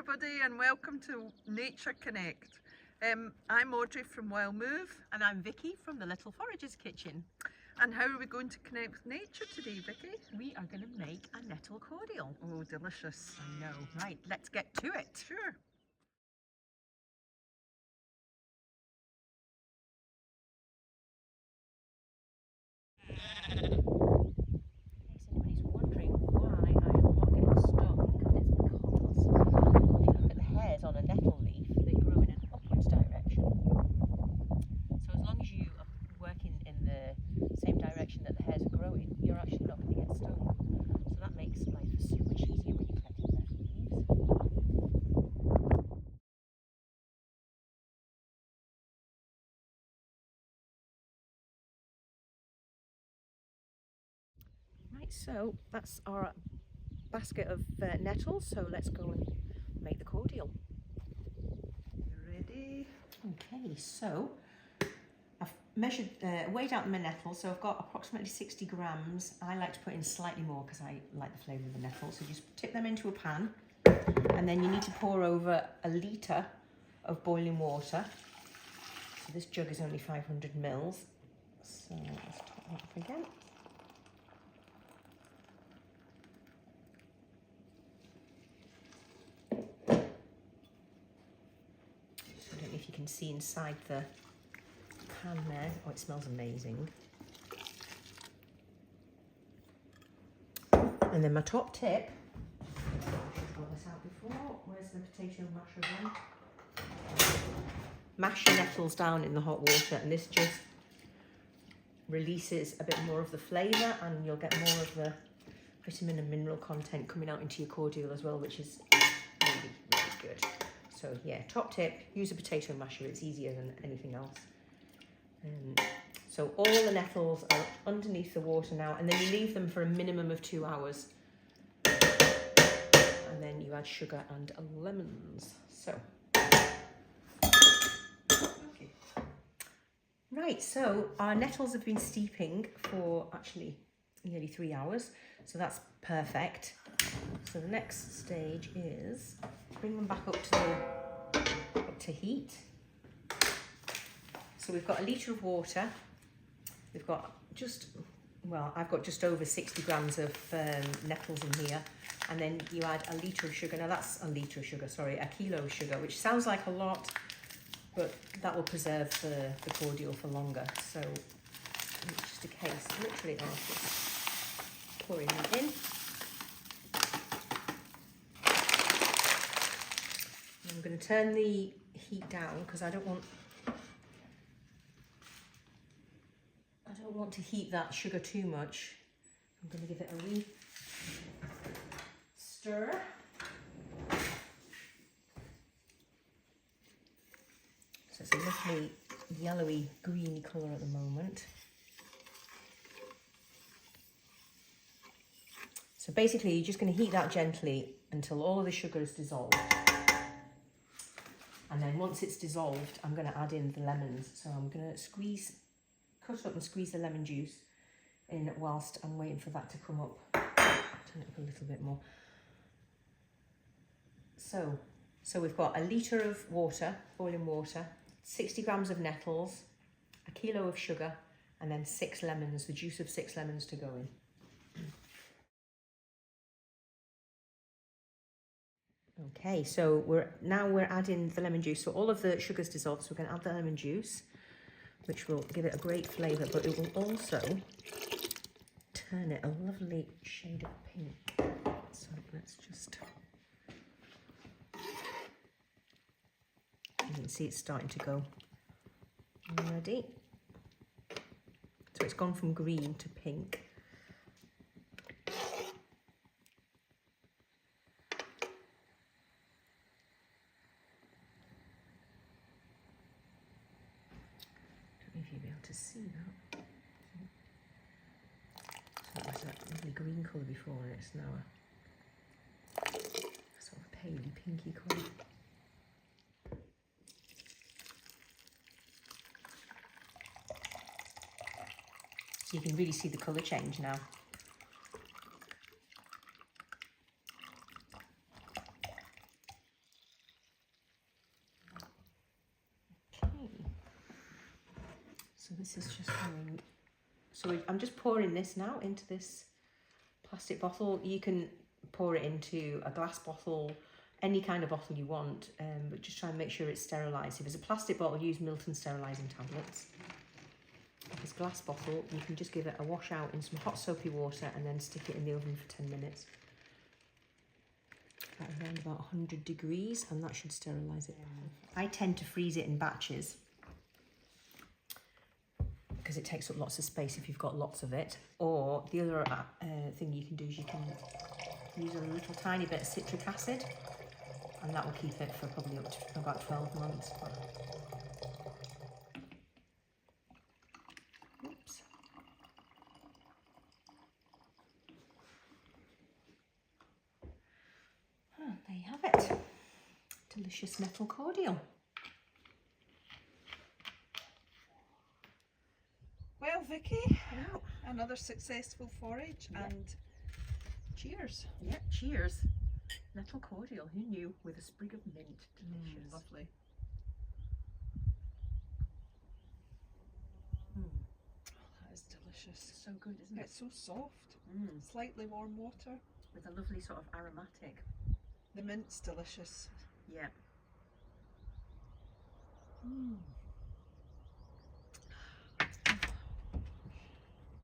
everybody and welcome to Nature Connect. I'm Audrey from Wild Move. And I'm Vicky from the Little Forager's Kitchen. And how are we going to connect with nature today, Vicky? We are going to make a nettle cordial. Oh, delicious. I know. Right, let's get to it. Sure. In case anybody's wondering why I am not getting stung, it's because if you look at the hairs on a nettle leaf, they grow in an upwards direction. So as long as you are working in the same direction that the hairs are growing, you're actually not going to get stung. So that makes life so much easier when you're collecting nettle leaves. Right, so that's our basket of nettles, so let's go and make the cordial. You ready? Okay, so I've measured, weighed out my nettles, so I've got approximately 60 grams. I like to put in slightly more because I like the flavour of the nettle, so just tip them into a pan, and then you need to pour over a litre of boiling water. So this jug is only 500 mils, so let's top that up again. I don't know if you can see inside the pan there. Oh, it smells amazing. And then my top tip, I should got this out before. Where's the potato masher again? Mash your nettles down in the hot water, and this just releases a bit more of the flavour, and you'll get more of the vitamin and mineral content coming out into your cordial as well, which is really, really good. So yeah, top tip, use a potato masher, it's easier than anything else. So all the nettles are underneath the water now, and then you leave them for a minimum of 2 hours. And then you add sugar and lemons. So, okay. Right, so our nettles have been steeping for actually nearly 3 hours. So that's perfect. So the next stage is bring them back up to heat. So we've got a litre of water. We've got I've got just over 60 grams of nettles in here. And then you add a litre of sugar. Now that's a litre of sugar, sorry, a kilo of sugar, which sounds like a lot, but that will preserve the cordial for longer. So it's just a case, literally, of just pouring them in. I'm going to turn the heat down because I don't want to heat that sugar too much. I'm going to give it a wee stir. So it's a lovely yellowy greeny colour at the moment. So basically you're just going to heat that gently until all of the sugar is dissolved. And then once it's dissolved, I'm going to add in the lemons. So I'm going to cut up and squeeze the lemon juice in whilst I'm waiting for that to come up. Turn it up a little bit more. So we've got a litre of water, boiling water, 60 grams of nettles, a kilo of sugar, and then 6 lemons, the juice of 6 lemons to go in. Okay, so we're adding the lemon juice. So all of the sugar's dissolved, so we're going to add the lemon juice, which will give it a great flavour, but it will also turn it a lovely shade of pink. So let's just... You can see it's starting to go already. So it's gone from green to pink. If you'll be able to see that. So it was that lovely green colour before, and it's now a sort of paley pinky colour. So you can really see the colour change now. So this is just going, so I'm just pouring this now into this plastic bottle. You can pour it into a glass bottle, any kind of bottle you want, but just try and make sure it's sterilised. If it's a plastic bottle, use Milton sterilising tablets. If it's a glass bottle, you can just give it a wash out in some hot soapy water and then stick it in the oven for 10 minutes. At around about 100 degrees, and that should sterilise it. I tend to freeze it in batches because it takes up lots of space if you've got lots of it. Or the other thing you can do is you can use a little tiny bit of citric acid, and that will keep it for probably up to about 12 months. Oops. Oh, there you have it. Delicious nettle cordial. Well, Vicky, Wow. another successful forage, Yep. and cheers. Yeah, cheers. Nettle cordial, who knew? With a sprig of mint. Delicious. Lovely. Mm. Oh, that is delicious. So good, isn't it? It's so soft. Mm. Slightly warm water. With a lovely sort of aromatic. The mint's delicious. Yeah. Mm.